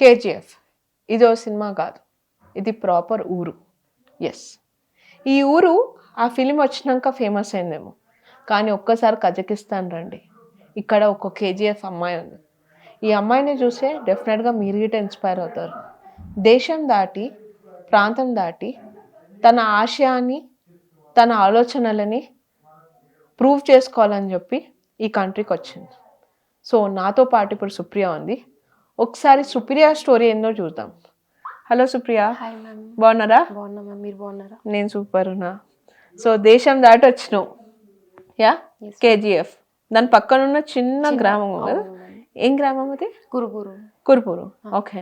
KGF ఇదో cinema కాదు, ఇది ప్రాపర్ ఊరు. ఎస్, ఈ ఊరు ఆ ఫిలిం వచ్చినాక ఫేమస్ అయిందేమో, కానీ ఒక్కసారి కజకిస్తాన్ రండి, ఇక్కడ ఒక కేజీఎఫ్ అమ్మాయి ఉంది. ఈ అమ్మాయిని చూసే డెఫినెట్గా మీరు గిట్ట ఇన్స్పైర్ అవుతారు. దేశం దాటి, ప్రాంతం దాటి తన ఆశయాన్ని, తన ఆలోచనలని ప్రూవ్ చేసుకోవాలని చెప్పి ఈ కంట్రీకి వచ్చింది. సో నాతో పాటు ఇప్పుడు సుప్రియ ఉంది. ఒకసారి సుప్రియ స్టోరీ ఏందో చూద్దాం. హలో సుప్రియ. Hi ma'am. బాగున్నారా? బాగున్నా మ్యామ్, మీరు బాగున్నారా? నేను సూపర్ ఉన్నా. సో దేశం దాటి వచ్చినావు, యా, కేజీఎఫ్. దాని పక్కనున్న చిన్న గ్రామం కదా, ఏం గ్రామం అది? కురుపూరు. ఓకే.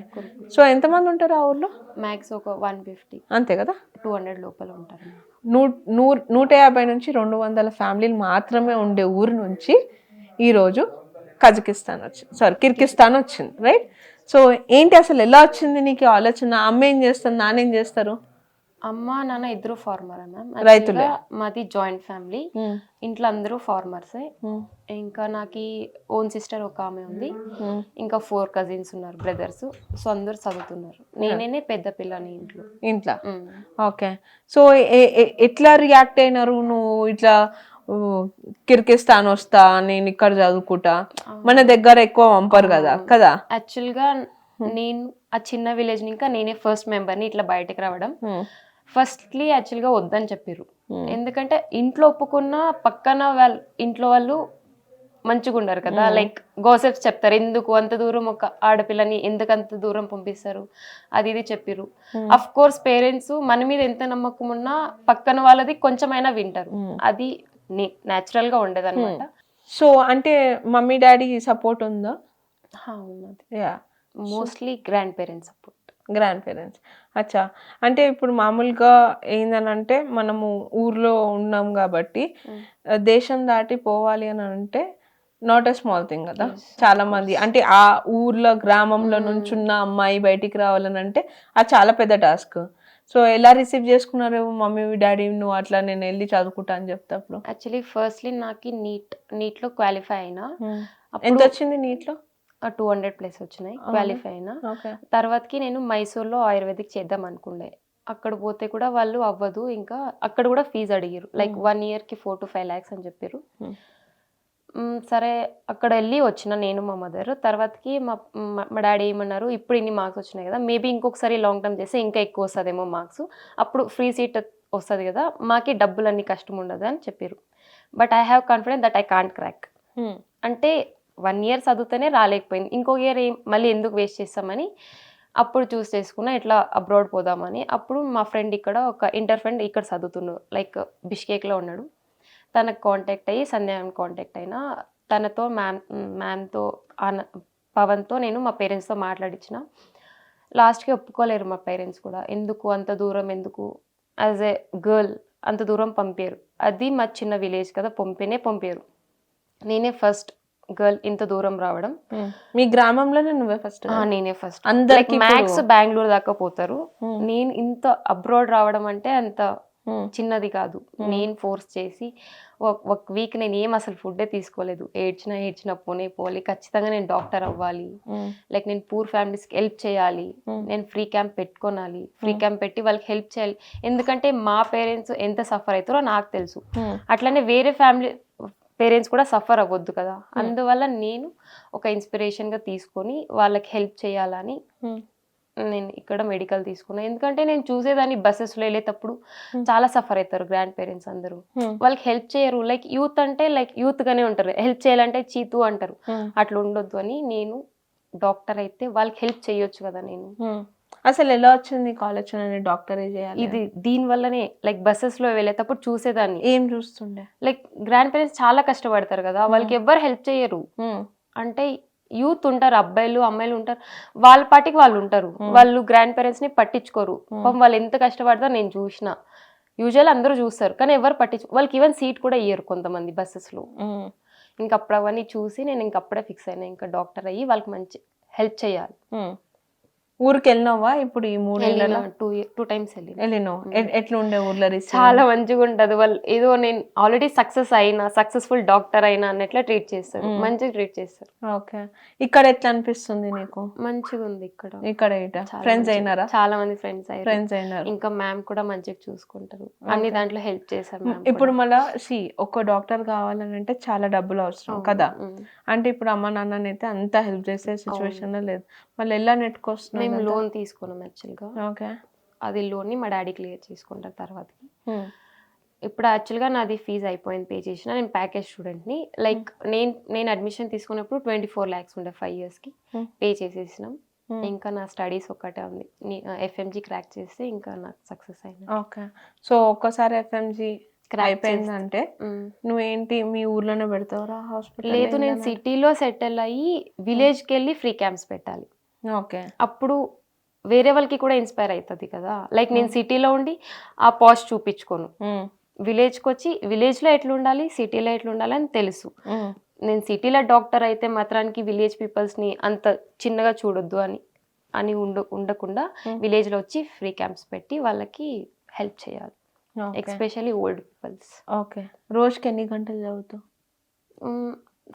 సో ఎంతమంది ఉంటారు ఆ ఊర్లో? మ్యాక్స్ ఒక 150, అంతే కదా, 200 లోపల ఉంటారు. 150 నుంచి 200 ఫ్యామిలీలు మాత్రమే ఉండే ఊరు నుంచి ఈరోజు కిర్గిస్తాన్ వచ్చింది, రైట్? సో ఏంటి అసలు ఎలా వచ్చింది నీకు ఆలోచన? అమ్మ ఏం చేస్తారు, నాన్న ఏం చేస్తారు? అమ్మ నాన్న ఇద్దరు ఫార్మర్ మ్యామ్. రైతులే. మాది జాయింట్ ఫ్యామిలీ, ఇంట్లో అందరూ ఫార్మర్స్. ఇంకా నాకు ఓన్ సిస్టర్ ఒక ఆమె ఉంది, ఇంకా 4 కజిన్స్ ఉన్నారు, బ్రదర్స్. సో అందరు చదువుతున్నారు, నేనే పెద్ద పిల్లని ఇంట్లో. ఓకే. సో ఎట్లా రియాక్ట్ అయినారు? నువ్వు ఇట్లా కిర్గిస్తాన్ వస్తా, నేను ఇక్కడ చదువుకుంటా, మన దగ్గర ఎక్కువ పంపరు కదా. యాక్చువల్గా నేను ఆ చిన్న విలేజ్ ఇంకా నేనే ఫస్ట్ మెంబర్ని ఇట్లా బయటకు రావడం. ఫస్ట్లీ యాక్చువల్గా వద్దని చెప్పారు, ఎందుకంటే ఇంట్లో ఒప్పుకున్న పక్కన ఇంట్లో వాళ్ళు మంచిగా ఉండరు కదా, లైక్ గోసెప్స్ చెప్తారు, ఎందుకు అంత దూరం ఒక ఆడపిల్లని ఎందుకు అంత దూరం పంపిస్తారు, అది ఇది చెప్పారు. అఫ్ కోర్స్ పేరెంట్స్ మన మీద ఎంత నమ్మకం ఉన్నా పక్కన వాళ్ళది కొంచెమైనా వింటారు, అది న్యాచురల్ గా ఉండదు అనమాట. సో అంటే మమ్మీ డాడీ సపోర్ట్ ఉందా? Mostly grand parents support. అచ్చా. అంటే ఇప్పుడు మామూలుగా ఏందనంటే మనము ఊర్లో ఉన్నాం కాబట్టి దేశం దాటి పోవాలి అని అంటే నాట్ ఎ స్మాల్ థింగ్ కదా. చాలా మంది అంటే ఆ ఊర్లో గ్రామంలో నుంచి ఉన్న అమ్మాయి బయటికి రావాలని అంటే అది చాలా పెద్ద టాస్క్. సో ఎలా రిసీవ్ చేసుకున్నారు మమ్మీ డాడీ? నువ్వు అట్లా నేను వెళ్ళి చదువుకుంటా అని చెప్తాప్పుడు? యాక్చువల్లీ ఫస్ట్లీ నాకు నీట్లో క్వాలిఫై అయినా. ఎంత వచ్చింది నీట్లో? 200+ వచ్చినాయి, క్వాలిఫై అయినా. తర్వాతకి నేను మైసూర్లో ఆయుర్వేదిక్ చేద్దాం అనుకుండే. అక్కడ పోతే కూడా వాళ్ళు అవ్వదు, ఇంకా అక్కడ కూడా ఫీజు అడిగారు, లైక్ 1 yearకి 4 to 5 lakhs అని చెప్పారు. సరే అక్కడ వెళ్ళి వచ్చిన నేను మా మదర్. తర్వాతకి మా డాడీ ఏమన్నారు, ఇప్పుడు ఇన్ని మార్క్స్ వచ్చినాయి కదా, మేబీ ఇంకొకసారి లాంగ్ టర్మ్ చేస్తే ఇంకా ఎక్కువ వస్తుందేమో మార్క్స్, అప్పుడు ఫ్రీ సీట్ వస్తుంది కదా, మాకి డబ్బులు అన్ని కష్టం ఉండదు అని చెప్పారు. But I have confidence that I can't crack. అంటే 1 year చదివితేనే రాలేకపోయింది, ఇంకో ఇయర్ మళ్ళీ ఎందుకు వేస్ట్ చేస్తామని అప్పుడు చూస్ చేసుకున్నా ఇట్లా అబ్రాడ్ పోదామని. అప్పుడు మా ఫ్రెండ్ ఇక్కడ ఒక ఇంటర్ ఫ్రెండ్ ఇక్కడ చదువుతున్నాడు, లైక్ బిష్కేక్లో ఉన్నాడు. తనకు కాంటాక్ట్ అయ్యి సంధ్యాని కాంటాక్ట్ అయినా, తనతో మ్యామ్తో పవన్తో నేను మా పేరెంట్స్తో మాట్లాడించిన. లాస్ట్కి ఒప్పుకోలేరు మా పేరెంట్స్ కూడా, ఎందుకు అంత దూరం, ఎందుకు యాజ్ ఏ గర్ల్ అంత దూరం పంపారు. అది మా చిన్న విలేజ్ కదా, పంపారు. నేనే ఫస్ట్ గర్ల్ ఇంత దూరం రావడం. మీ గ్రామంలోనే నువ్వే ఫస్ట్? నేనే ఫస్ట్. అందరికి మ్యాక్స్ బెంగళూరు దాకా పోతారు, నేను ఇంత అబ్రాడ్ రావడం అంటే అంత చిన్నది కాదు. నేను ఫోర్స్ చేసి ఒక వీక్ నేను అసలు ఫుడ్డే తీసుకోలేదు, ఏడ్చినా పోవాలి, ఖచ్చితంగా నేను డాక్టర్ అవ్వాలి, లైక్ నేను పూర్ ఫ్యామిలీస్కి హెల్ప్ చేయాలి, నేను ఫ్రీ క్యాంప్ పెట్టుకోనాలి, ఫ్రీ క్యాంప్ పెట్టి వాళ్ళకి హెల్ప్ చేయాలి. ఎందుకంటే మా పేరెంట్స్ ఎంత సఫర్ అవుతారో నాకు తెలుసు, అట్లనే వేరే ఫ్యామిలీ పేరెంట్స్ కూడా సఫర్ అవ్వద్దు కదా. అందువల్ల నేను ఒక ఇన్స్పిరేషన్గా తీసుకొని వాళ్ళకి హెల్ప్ చేయాలని నేను ఇక్కడ మెడికల్ తీసుకున్నా. ఎందుకంటే నేను చూసేదాన్ని బస్సెస్లో వెళ్ళేటప్పుడు చాలా సఫర్ అవుతారు గ్రాండ్ పేరెంట్స్ అందరూ, వాళ్ళకి హెల్ప్ చేయరు. లైక్ యూత్ అంటే లైక్ యూత్గానే ఉంటారు, హెల్ప్ చేయాలంటే చీతు అంటారు, అట్లా ఉండొద్దు అని నేను డాక్టర్ అయితే వాళ్ళకి హెల్ప్ చేయొచ్చు కదా. నేను అసలు ఎలా వచ్చింది కాలేజ్ డాక్టరే చేయాలి? ఇది దీని వల్లనే, లైక్ బస్సెస్లో వెళ్ళేటప్పుడు చూసేదాన్ని. ఏం చూస్తుండే? లైక్ గ్రాండ్ పేరెంట్స్ చాలా కష్టపడతారు కదా, వాళ్ళకి ఎవ్వరు హెల్ప్ చేయరు. అంటే యూత్ ఉంటారు, అబ్బాయిలు అమ్మాయిలు ఉంటారు, వాళ్ళ పాటికి వాళ్ళు ఉంటారు, వాళ్ళు గ్రాండ్ పేరెంట్స్ని పట్టించుకోరు. వాళ్ళు ఎంత కష్టపడతారో నేను చూసిన. యూజువల్ అందరూ చూస్తారు కానీ ఎవరు వాళ్ళకి ఈవెన్ సీట్ కూడా ఇయ్యరు కొంతమంది బస్సెస్లో. ఇంకా అప్పుడు అవన్నీ చూసి నేను ఇంకప్పుడే ఫిక్స్ అయినా, ఇంకా డాక్టర్ అయ్యి వాళ్ళకి మంచి హెల్ప్ చేయాలి. ఊరికి వెళ్ళినావా ఇప్పుడు ఈ 3 ఏళ్ళలో? టూ టైమ్స్ వెళ్ళిన. వెళ్ళినావు. ఎట్లా ఉండే ఊర్లో రిసీవ్? చాలా మంచిగా ఉంటది. వాళ్ళు ఏదో నేను ఆల్రెడీ సక్సెస్ఫుల్ డాక్టర్ అయినా అన్నట్లా ట్రీట్ చేస్తారు, మంచిగా ట్రీట్ చేస్తారు. ఓకే. ఇక్కడ ఎట్లా అనిపిస్తుంది నీకు? మంచిగా ఉంది ఇక్కడ. ఇక్కడ ఫ్రెండ్స్ అయినారా? చాలా మంది ఫ్రెండ్స్ అయినారు. ఇంకా మ్యామ్ కూడా మంచిగా చూసుకుంటారు, అన్ని దాంట్లో హెల్ప్ చేశారు మ్యామ్. ఇప్పుడు మళ్ళా ఒక డాక్టర్ కావాలని అంటే చాలా డబ్బులు అవసరం కదా. అంటే ఇప్పుడు అమ్మ నాన్నని అయితే అంత హెల్ప్ చేసే సిచ్యువేషన్ లో లేదు. మళ్ళీ ఎలా నెట్టుకొస్తున్నాం? మేము లోన్ తీసుకున్నాం యాక్చువల్గా. ఓకే. అది లోన్ ని మా డాడీ క్లియర్ చేసుకుంటారు తర్వాతకి. ఇప్పుడు యాక్చువల్గా నాది ఫీజు అయిపోయింది, పే చేసిన. నేను ప్యాకేజ్ స్టూడెంట్ని. లైక్ నేను అడ్మిషన్ తీసుకున్నప్పుడు 24 lakhs ఉండే 5 yearsకి, పే చేసేసినాం. ఇంకా నా స్టడీస్ ఒక్కటే ఉంది. FMG క్రాక్ చేస్తే ఇంకా నాకు సక్సెస్ అయింది. ఓకే. సో ఒక్కసారి FMG అయిపోయిందంటే నువ్వేంటి మీ ఊర్లోనే పెడతావురా హాస్పిటల్? లేదు, నేను సిటీలో సెటిల్ అయ్యి విలేజ్కి వెళ్ళి ఫ్రీ క్యాంప్స్ పెట్టాలి. ఓకే. అప్పుడు వేరే వాళ్ళకి కూడా ఇన్స్పైర్ అవుతుంది కదా. లైక్ నేను సిటీలో ఉండి ఆ పాస్ట్ చూపించుకోను, విలేజ్కి వచ్చి విలేజ్లో ఎట్లా ఉండాలి, సిటీలో ఎట్లా ఉండాలి అని తెలుసు. నేను సిటీలో డాక్టర్ అయితే మాత్రానికి విలేజ్ పీపుల్స్ని అంత చిన్నగా చూడొద్దు అని ఉండకుండా విలేజ్లో వచ్చి ఫ్రీ క్యాంప్స్ పెట్టి వాళ్ళకి హెల్ప్ చేయాలి, ఎస్పెషల్లీ ఓల్డ్ పీపుల్స్. ఓకే. రోజుకి ఎన్ని గంటలు చదువుతావు?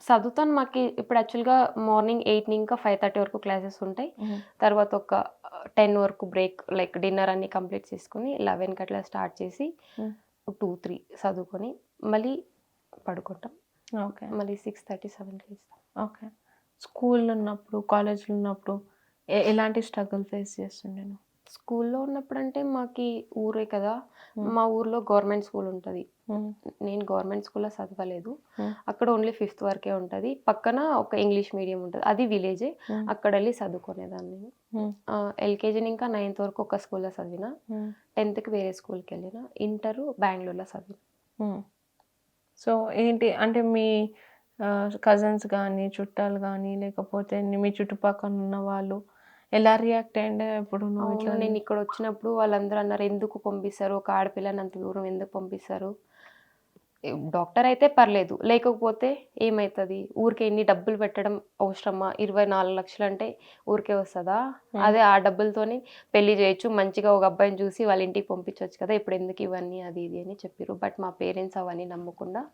చదువుతాను. మాకు ఇప్పుడు యాక్చువల్గా మార్నింగ్ 8 ఇంకా 5:30 వరకు క్లాసెస్ ఉంటాయి. తర్వాత ఒక 10 వరకు బ్రేక్, లైక్ డిన్నర్ అన్ని కంప్లీట్ చేసుకుని 11కి అట్లా స్టార్ట్ చేసి 2-3 చదువుకొని మళ్ళీ పడుకుంటాం. ఓకే. మళ్ళీ 6:30-7కి ఇస్తాం. ఓకే. స్కూల్లో ఉన్నప్పుడు, కాలేజ్లో ఉన్నప్పుడు ఎలాంటి స్ట్రగుల్ ఫేస్ చేస్తుండే? స్కూల్లో ఉన్నప్పుడు అంటే మాకు ఊరే కదా, మా ఊర్లో గవర్నమెంట్ స్కూల్ ఉంటుంది. నేను గవర్నమెంట్ స్కూల్లో చదవలేదు, అక్కడ ఓన్లీ 5th వరకే ఉంటుంది. పక్కన ఒక ఇంగ్లీష్ మీడియం ఉంటుంది, అది విలేజే. అక్కడ వెళ్ళి చదువుకునేదాన్ని నేను. LKG ఇంకా 9th వరకు ఒక స్కూల్లో చదివిన. 10th వేరే స్కూల్కి వెళ్ళిన. ఇంటర్ బెంగళూరులో చదివిన. సో ఏంటి అంటే మీ కజిన్స్ కానీ, చుట్టాలు కానీ, లేకపోతే మీ చుట్టుపక్కల ఉన్న వాళ్ళు ఎలా రియాక్ట్ అయ్యండే? ఇప్పుడు నేను ఇక్కడ వచ్చినప్పుడు వాళ్ళందరూ అన్నారు, ఎందుకు పంపిస్తారు, ఒక ఆడపిల్లని అంత దూరం ఎందుకు పంపిస్తారు, డాక్టర్ అయితే పర్లేదు, లేకపోతే ఏమవుతుంది, ఊరికే ఎన్ని డబ్బులు పెట్టడం అవసరమా, 24 లక్షలు అంటే ఊరికే వస్తుందా, అదే ఆ డబ్బులతోనే పెళ్లి చేయొచ్చు, మంచిగా ఒక అబ్బాయిని చూసి వాళ్ళ ఇంటికి పంపించవచ్చు కదా, ఇప్పుడు ఎందుకు ఇవన్నీ అది ఇది అని చెప్పారు. బట్ మా పేరెంట్స్ అవన్నీ నమ్మకుండా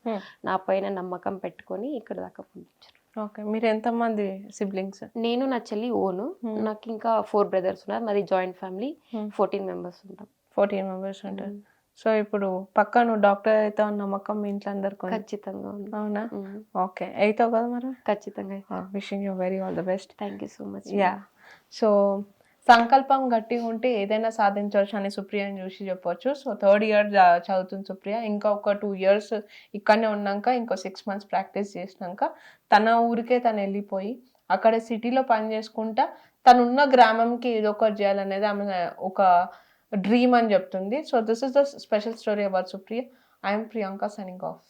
నా పైన నమ్మకం పెట్టుకొని ఇక్కడ దాకా పంపించారు. ఓకే. మీరు ఎంతమంది సిబ్లింగ్స్? నేను, నా చెల్లి ఓను, నాకు ఇంకా 4 brothers ఉన్నారు. మాది జాయింట్ ఫ్యామిలీ, 14 members ఉంటాం. 14 members ఉంటారు. సో ఇప్పుడు పక్కా నువ్వు డాక్టర్ అయితే నమ్మకం మీ ఇంట్లో అందరికి? ఖచ్చితంగా ఉంది. అవునా? ఓకే. అవుతావు కదా మరి? ఖచ్చితంగా. Wishing you very all the best. Thank you so much. Yeah. So సంకల్పం గట్టిగా ఉంటే ఏదైనా సాధించవచ్చు అని సుప్రియని చూసి చెప్పవచ్చు. సో 3rd year చదువుతుంది సుప్రియ. ఇంకా ఒక 2 years ఇక్కడనే ఉన్నాక, ఇంకో 6 months ప్రాక్టీస్ చేసినాక తన ఊరికే తను వెళ్ళిపోయి అక్కడ సిటీలో పని చేసుకుంటా తనున్న గ్రామంకి ఏదో ఒకటి చేయాలనేది ఆమె ఒక డ్రీమ్ అని చెప్తుంది. So this is the special story about Supriya. I'm Priyanka signing off.